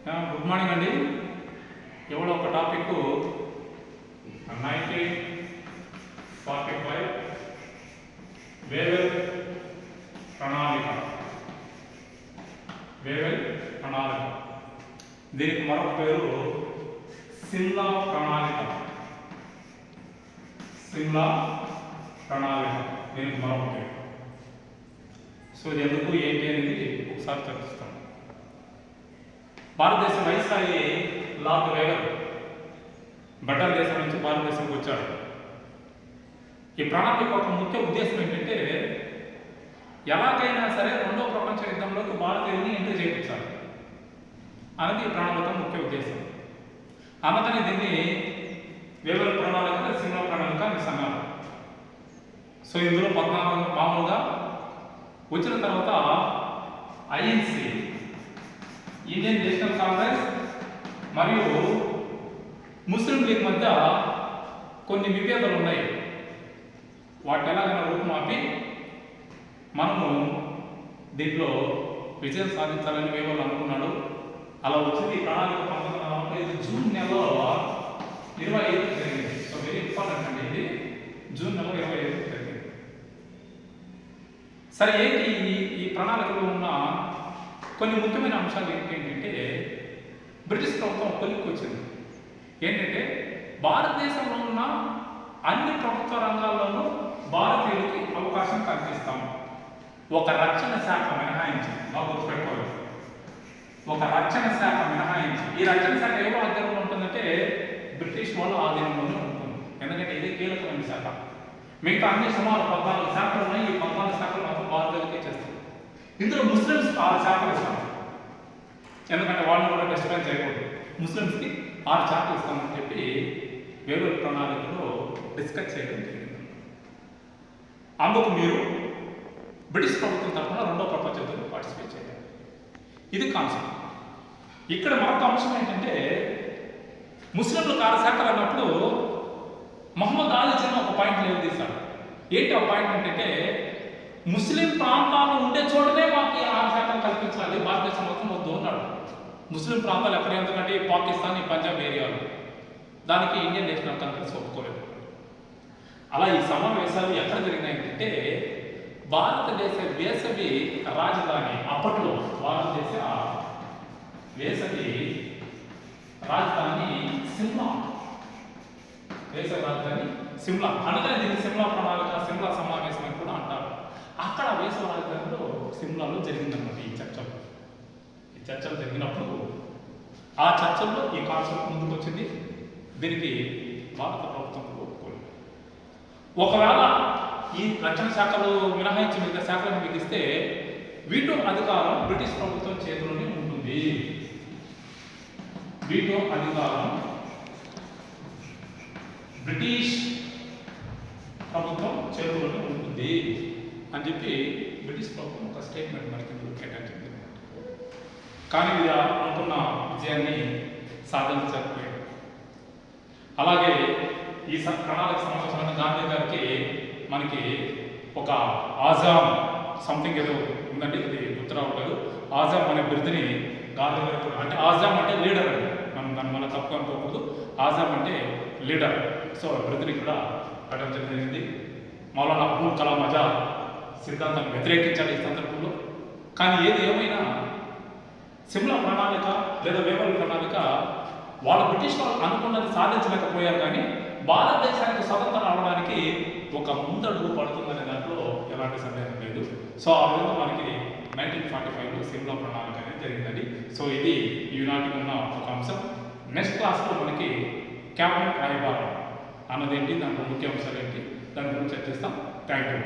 Good morning అండి. ఎవరో ఒక టాపిక్ 1945 వేవెల్ ప్రణాళిక. వేవెల్ ప్రణాళిక, దీనికి మరొక పేరు సిమ్లా ప్రణాళిక. సిమ్లా ప్రణాళిక దీనికి మరొక పేరు. సో ఇది ఎందుకు ఏంటి అనేది ఒకసారి చర్చిస్తాం. భారతదేశ వైస్రాయి లార్డ్ వేవెల్ బ్రిటన్ దేశం నుంచి భారతదేశంకి వచ్చాడు. ఈ ప్రణాళిక ఒక ముఖ్య ఉద్దేశం ఏంటంటే ఎలాగైనా సరే రెండో ప్రపంచ యుద్ధంలోకి భారతీయుల్ని ఎంట్రీ చేయించాలి అనేది ఈ ప్రణాళిక ముఖ్య ఉద్దేశం. అందుకని దీన్ని వేవెల్ ప్రణాళిక, సిమ్లా ప్రణాళిక అని అన్నారు. సో ఇందులో 14 మామూలుగా వచ్చిన తర్వాత ఐఎన్సి, ఇండియన్ నేషనల్ కాంగ్రెస్ మరియు ముస్లిం లీగ్ మధ్య కొన్ని విభేదాలు ఉన్నాయి. వాటి ఎలాగైనా రూపుమాపి మనము దీంట్లో విజయం సాధించాలని వేవెల్ అనుకున్నాడు. అలా వచ్చింది. ఈ ప్రణాళిక 1945 జూన్ నెలలో 25 జరిగింది. సో వెరీ ఇంపార్టెంట్ అండి ఇది. జూన్ నెలలో 25 జరిగింది. సరే, ఏంటి ఈ ప్రణాళికలో ఉన్న కొన్ని ముఖ్యమైన అంశాలు ఏంటంటే బ్రిటిష్ ప్రభుత్వం కొలిక్కి వచ్చింది. ఏంటంటే భారతదేశంలో ఉన్న అన్ని ప్రభుత్వ రంగాల్లోనూ భారతీయులకి అవకాశం కల్పిస్తాం, ఒక రక్షణ శాఖ మినహాయించి. బాగా గుర్తుపెట్టుకోవాలి, ఒక రక్షణ శాఖ మినహాయించి. ఈ రక్షణ శాఖ ఎవరు ఆధీనంలో ఉంటుందంటే బ్రిటిష్ వాళ్ళ ఆధీనంలోనే ఉంటుంది. ఎందుకంటే ఇదే కీలకమైన శాఖ. మిగతా అన్ని సుమారు 14 శాఖలు ఉన్నాయి. ఈ 14 శాఖలు మాత్రం భారతీయులకే చేస్తారు. ఇందులో ముస్లిమ్స్ 6 శాఖలు ఇస్తాం, ఎందుకంటే వాళ్ళని కూడా డిస్టర్బెన్స్ చేయకూడదు. ముస్లిమ్స్కి 6 శాఖలు ఇస్తామని చెప్పి వేవెల్ ప్రణాళికలో డిస్కస్ చేయడం జరిగింది. అందుకు మీరు బ్రిటిష్ ప్రభుత్వం తరఫున రెండో ప్రపంచ యుద్ధంలో పార్టిసిపేట్ చేయాలి. ఇది కాన్సెప్ట్. ఇక్కడ మరొక అంశం ఏంటంటే ముస్లింలకు 6 శాఖలు అన్నప్పుడు మహమ్మద్ అలీ జిన్నా ఒక పాయింట్ లేవదీశాడు. ఏంటి ఆ పాయింట్ ఏంటంటే ముస్లిం ప్రాంతాలు ఉండే చోటనే మాకు 6 శాఖలు కల్పించాలి, భారతదేశం మొత్తం వద్దు అన్నాడు. ముస్లిం ప్రాంతాలు ఎక్కడ, ఎందుకంటే పాకిస్తాన్, ఈ పంజాబ్ ఏరియాలు, దానికి ఇండియన్ నేషనల్ కాంగ్రెస్ ఒప్పుకోలేదు. అలా ఈ సమావేశాలు ఎక్కడ జరిగినాయంటే భారతదేశ వేసవి రాజధాని, అప్పట్లో భారతదేశ వేసవి రాజధాని సిమ్లా. వేసవి రాజధాని సిమ్లా, అందుకని దీన్ని సిమ్లా ప్రణాళిక, సిమ్లా సమావేశం అని కూడా అంటారు. అక్కడ వేసవి రాజధానిలో సిమ్లాలో జరిగిందన్నమాట ఈ చర్చలు. ఈ చర్చలు జరిగినప్పుడు ఆ చర్చల్లో ఈ కాన్సెప్ట్ ముందుకు వచ్చింది. దీనికి భారత ప్రభుత్వం ఒప్పుకోలేదు. ఒకవేళ ఈ రక్షణ శాఖలు మినహాయించి మిగతా శాఖలను మిగిస్తే వీటో అధికారం బ్రిటిష్ ప్రభుత్వం చేతిలోనే ఉంటుంది. వీటో అధికారం బ్రిటిష్ ప్రభుత్వం చేతిలోనే ఉంటుంది అని చెప్పి బ్రిటిష్ ప్రభుత్వం ఒక స్టేట్మెంట్ మనకి కేటాయించింది. కానీ ఇది అనుకున్న విజయాన్ని సాధించకపోయాడు. అలాగే ఈ ప్రణాళిక సమావేశమైన గాంధీ గారికి మనకి ఒక ఆజాం సంథింగ్ ఏదో ఉందండి, ఇది గుర్తు రావట్లేదు. ఆజాం అనే బిరుదుని గాంధీ గారికి, అంటే ఆజాం అంటే లీడర్ అండి, మనం మన తప్పు అనుకోకూడదు. ఆజాం అంటే లీడర్. సో బిరుదుని కూడా పెట్టడం జరిగింది. మౌలానా అబుల్ కలాం ఆజాద్ సిద్ధాంతాన్ని వ్యతిరేకించాలి ఈ సందర్భంలో. కానీ ఏది ఏమైనా సిమ్లా ప్రణాళిక లేదా వేవెల్ ప్రణాళిక వాళ్ళు బ్రిటిష్ వాళ్ళు అనుకున్నది సాధించలేకపోయారు, కానీ భారతదేశానికి స్వతంత్రం రావడానికి ఒక ముందడుగు పడుతుందనే దాంట్లో ఎలాంటి సందేహం లేదు. సో ఆ విధంగా మనకి 1945లో సిమ్లా ప్రణాళిక అనేది జరిగిందండి. సో ఇది ఈనాటికి ఉన్న ఒక అంశం. నెక్స్ట్ క్లాస్లో మనకి క్యాబినెట్ రాయబారం అన్నది ఏంటి, దాంట్లో ముఖ్య అంశాలు ఏంటి, దాని గురించి చర్చిస్తాం. Thank you.